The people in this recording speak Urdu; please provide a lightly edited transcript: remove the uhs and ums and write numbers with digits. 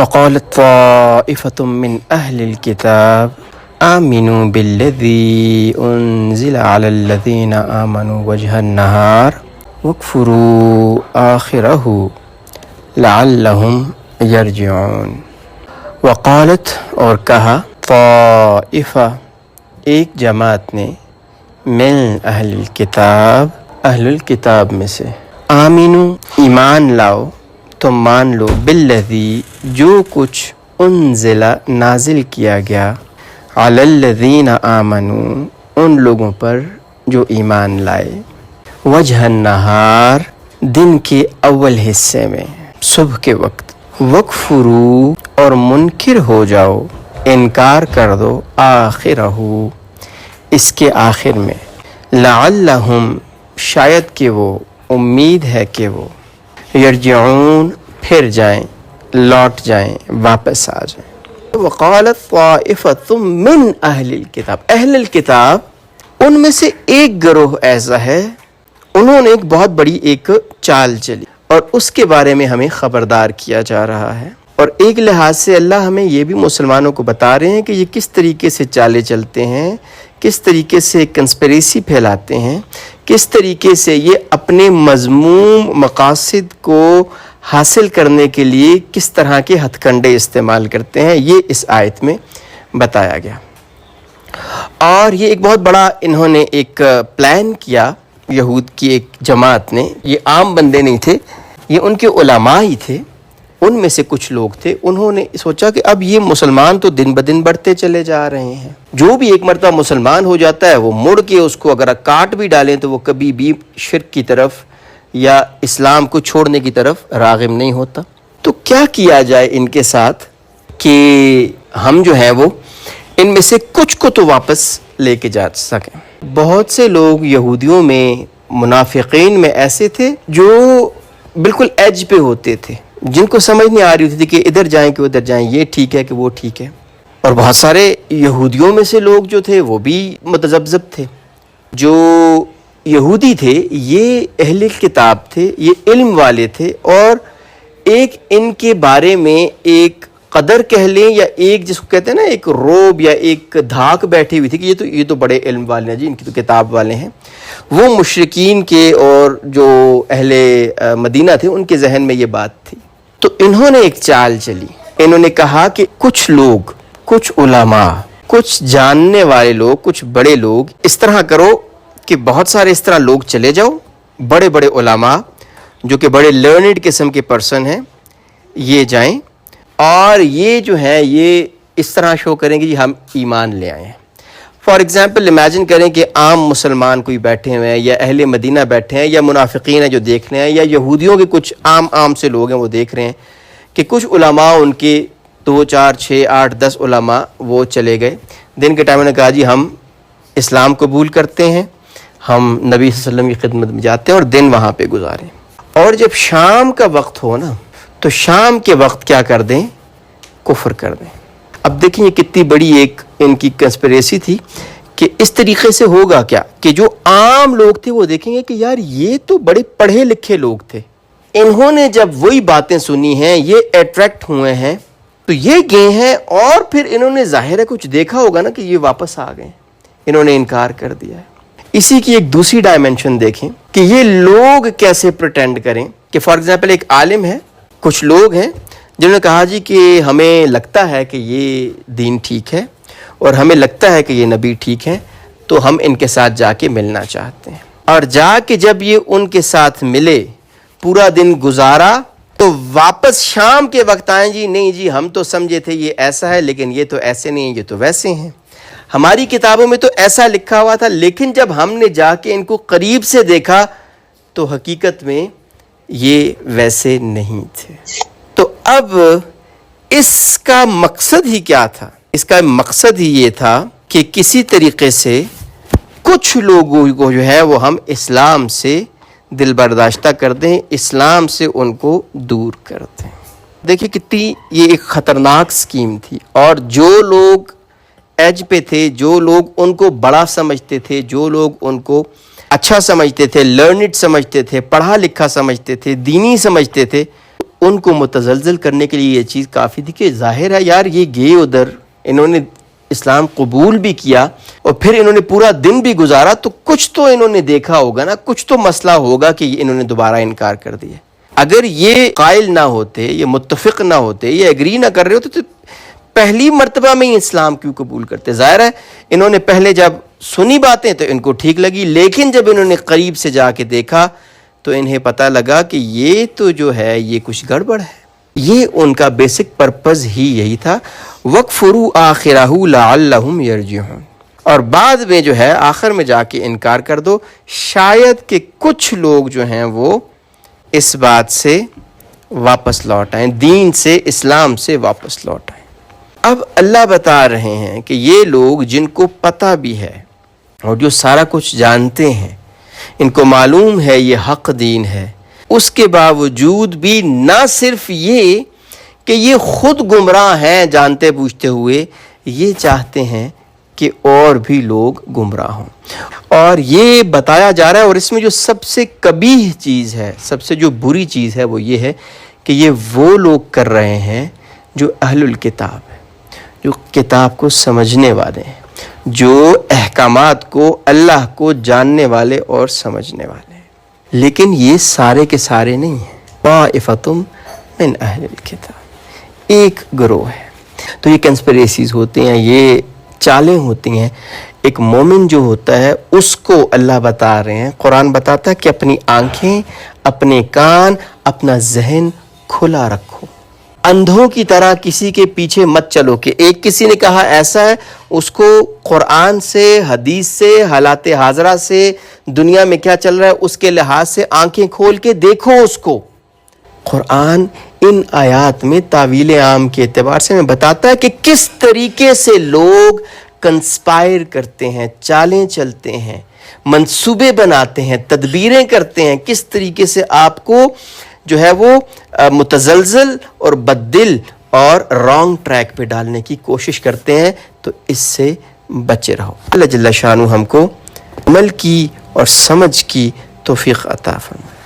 وقالت طائفة من أهل الكتاب آمنوا بالذي أنزل على الذين آمنوا وجه النهار واكفروا آخره لعلهم یرجعون. وقالت اور کہا طائفہ ایک جماعت نے من اہل الکتاب اہل الکتاب میں سے آمینو ایمان لاؤ تم مان لو بالذی جو کچھ انزل نازل کیا گیا علی الذین آمنو ان لوگوں پر جو ایمان لائے وجہ النہار دن کے اول حصے میں صبح کے وقت وکفرو اور منکر ہو جاؤ انکار کر دو آخرہ اس کے آخر میں لعلہم شاید کہ وہ امید ہے کہ وہ یرجعون پھر جائیں لوٹ جائیں واپس آ جائیں. وقالت طائفۃ من اہل الکتاب اہل الکتاب ان میں سے ایک گروہ ایسا ہے انہوں نے ایک بہت بڑی ایک چال چلی اور اس کے بارے میں ہمیں خبردار کیا جا رہا ہے. اور ایک لحاظ سے اللہ ہمیں یہ بھی مسلمانوں کو بتا رہے ہیں کہ یہ کس طریقے سے چالیں چلتے ہیں, کس طریقے سے کنسپریسی پھیلاتے ہیں, کس طریقے سے یہ اپنے مذموم مقاصد کو حاصل کرنے کے لیے کس طرح کے ہتھ کنڈے استعمال کرتے ہیں, یہ اس آیت میں بتایا گیا. اور یہ ایک بہت بڑا انہوں نے ایک پلان کیا یہود کی ایک جماعت نے. یہ عام بندے نہیں تھے, یہ ان کے علماء ہی تھے, ان میں سے کچھ لوگ تھے. انہوں نے سوچا کہ اب یہ مسلمان تو دن بدن بڑھتے چلے جا رہے ہیں, جو بھی ایک مرتبہ مسلمان ہو جاتا ہے وہ مڑ کے اس کو اگر کاٹ بھی ڈالیں تو وہ کبھی بھی شرک کی طرف یا اسلام کو چھوڑنے کی طرف راغب نہیں ہوتا. تو کیا کیا جائے ان کے ساتھ کہ ہم جو ہیں وہ ان میں سے کچھ کو تو واپس لے کے جا سکیں. بہت سے لوگ یہودیوں میں منافقین میں ایسے تھے جو بالکل ایج پہ ہوتے تھے, جن کو سمجھ نہیں آ رہی ہوتی تھی کہ ادھر جائیں کہ ادھر جائیں, یہ ٹھیک ہے کہ وہ ٹھیک ہے. اور بہت سارے یہودیوں میں سے لوگ جو تھے وہ بھی متذبذب تھے. جو یہودی تھے یہ اہل کتاب تھے, یہ علم والے تھے, اور ایک ان کے بارے میں ایک قدر کہہ لیں یا ایک جس کو کہتے ہیں نا ایک روب یا ایک دھاک بیٹھی ہوئی تھی کہ یہ تو بڑے علم والے ہیں جی, ان کی تو کتاب والے ہیں. وہ مشرکین کے اور جو اہل مدینہ تھے ان کے ذہن میں یہ بات تھی. تو انہوں نے ایک چال چلی, انہوں نے کہا کہ کچھ لوگ, کچھ علماء, کچھ جاننے والے لوگ, کچھ بڑے لوگ اس طرح کرو کہ بہت سارے اس طرح لوگ چلے جاؤ, بڑے بڑے علماء جو کہ بڑے لرنڈ قسم کے پرسن ہیں یہ جائیں اور یہ جو ہے یہ اس طرح شو کریں کہ ہم ایمان لے آئے ہیں. فار ایگزامپل امیجن کریں کہ عام مسلمان کوئی بیٹھے ہوئے ہیں یا اہل مدینہ بیٹھے ہیں یا منافقین ہیں جو دیکھ رہے ہیں یا یہودیوں کے کچھ عام سے لوگ ہیں وہ دیکھ رہے ہیں کہ کچھ علماء ان کے 2 4 6 8 10 علماء وہ چلے گئے. دن کے ٹائم نے کہا جی ہم اسلام قبول کرتے ہیں, ہم نبی صلی اللہ علیہ وسلم کی خدمت میں جاتے ہیں اور دن وہاں پہ گزاریں. اور جب شام کا وقت ہو نا تو شام کے وقت کیا کر دیں, کفر کر دیں. اب دیکھیں یہ کتنی بڑی ایک ان کی کنسپریسی تھی کہ اس طریقے سے ہوگا کیا کہ جو عام لوگ تھے وہ دیکھیں گے کہ یار یہ تو بڑے پڑھے لکھے لوگ تھے, انہوں نے جب وہی باتیں سنی ہیں یہ اٹریکٹ ہوئے ہیں تو یہ گئے ہیں اور پھر انہوں نے ظاہر ہے کچھ دیکھا ہوگا نا کہ یہ واپس آ گئے, انہوں نے انکار کر دیا ہے. اسی کی ایک دوسری ڈائمنشن دیکھیں کہ یہ لوگ کیسے پریٹینڈ کریں کہ فار ایگزامپل ایک عالم ہے, کچھ لوگ ہیں جنہوں نے کہا جی کہ ہمیں لگتا ہے کہ یہ دین ٹھیک ہے اور ہمیں لگتا ہے کہ یہ نبی ٹھیک ہے تو ہم ان کے ساتھ جا کے ملنا چاہتے ہیں. اور جا کے جب یہ ان کے ساتھ ملے پورا دن گزارا تو واپس شام کے وقت آئیں جی نہیں جی ہم تو سمجھے تھے یہ ایسا ہے لیکن یہ تو ایسے نہیں ہیں, یہ تو ویسے ہیں, ہماری کتابوں میں تو ایسا لکھا ہوا تھا لیکن جب ہم نے جا کے ان کو قریب سے دیکھا تو حقیقت میں یہ ویسے نہیں تھے. تو اب اس کا مقصد ہی کیا تھا, اس کا مقصد ہی یہ تھا کہ کسی طریقے سے کچھ لوگوں کو جو ہے وہ ہم اسلام سے دل برداشتہ کر دیں, اسلام سے ان کو دور کر دیں. دیکھیں کتنی یہ ایک خطرناک سکیم تھی. اور جو لوگ ایج پہ تھے, جو لوگ ان کو بڑا سمجھتے تھے, جو لوگ ان کو اچھا سمجھتے تھے, لرنڈ سمجھتے تھے, پڑھا لکھا سمجھتے تھے, دینی سمجھتے تھے, ان کو متزلزل کرنے کے لیے یہ چیز کافی تھی کہ ظاہر ہے یار یہ گئے ادھر، انہوں نے اسلام قبول بھی کیا اور پھر انہوں نے پورا دن بھی گزارا، تو کچھ تو انہوں نے دیکھا ہوگا نا، کچھ تو مسئلہ ہوگا کہ انہوں نے دوبارہ انکار کر دیا۔ اگر یہ قائل نہ ہوتے، یہ متفق نہ ہوتے، یہ ایگری نہ کر رہے ہوتے تو پہلی مرتبہ میں ہی اسلام کیوں قبول کرتے؟ ظاہر ہے انہوں نے پہلے جب سنی باتیں تو ان کو ٹھیک لگی، لیکن جب انہوں نے قریب سے جا کے دیکھا تو انہیں پتہ لگا کہ یہ تو جو ہے یہ کچھ گڑبڑ ہے۔ یہ ان کا بیسک پرپز ہی یہی تھا، وَقْفُرُوا آخِرَهُ لَعَلَّهُمْ يَرْجِعُونَ، اور بعد میں جو ہے آخر میں جا کے انکار کر دو، شاید کہ کچھ لوگ جو ہیں وہ اس بات سے واپس لوٹ آئیں، دین سے، اسلام سے واپس لوٹ آئیں۔ اب اللہ بتا رہے ہیں کہ یہ لوگ جن کو پتہ بھی ہے اور جو سارا کچھ جانتے ہیں، ان کو معلوم ہے یہ حق دین ہے، اس کے باوجود بھی نہ صرف یہ کہ یہ خود گمراہ ہیں جانتے بوجھتے ہوئے، یہ چاہتے ہیں کہ اور بھی لوگ گمراہ ہوں۔ اور یہ بتایا جا رہا ہے، اور اس میں جو سب سے قبیح چیز ہے، سب سے جو بری چیز ہے وہ یہ ہے کہ یہ وہ لوگ کر رہے ہیں جو اہل الکتاب ہیں، جو کتاب کو سمجھنے والے ہیں، جو احکامات کو، اللہ کو جاننے والے اور سمجھنے والے ہیں۔ لیکن یہ سارے کے سارے نہیں ہیں۔ طائفۃ من اہل الکتاب، ایک گروہ ہے۔ تو یہ کنسپریسیز ہوتے ہیں، یہ چالیں ہوتی ہیں۔ ایک مومن جو ہوتا ہے اس کو اللہ بتا رہے ہیں، قرآن بتاتا ہے کہ اپنی آنکھیں، اپنے کان، اپنا ذہن کھلا رکھو، اندھوں کی طرح کسی کے پیچھے مت چلو کہ ایک کسی نے کہا ایسا ہے، اس کو قرآن سے، حدیث سے، حالات حاضرہ سے، دنیا میں کیا چل رہا ہے اس کے لحاظ سے آنکھیں کھول کے دیکھو اس کو۔ قرآن ان آیات میں تعویل عام کے اعتبار سے ہمیں بتاتا ہے کہ کس طریقے سے لوگ کنسپائر کرتے ہیں، چالیں چلتے ہیں، منصوبے بناتے ہیں، تدبیریں کرتے ہیں، کس طریقے سے آپ کو جو ہے وہ متزلزل اور بددل اور رانگ ٹریک پہ ڈالنے کی کوشش کرتے ہیں۔ تو اس سے بچے رہو۔ اللہ جل شانہ ہم کو عمل کی اور سمجھ کی توفیق عطا فرمائے۔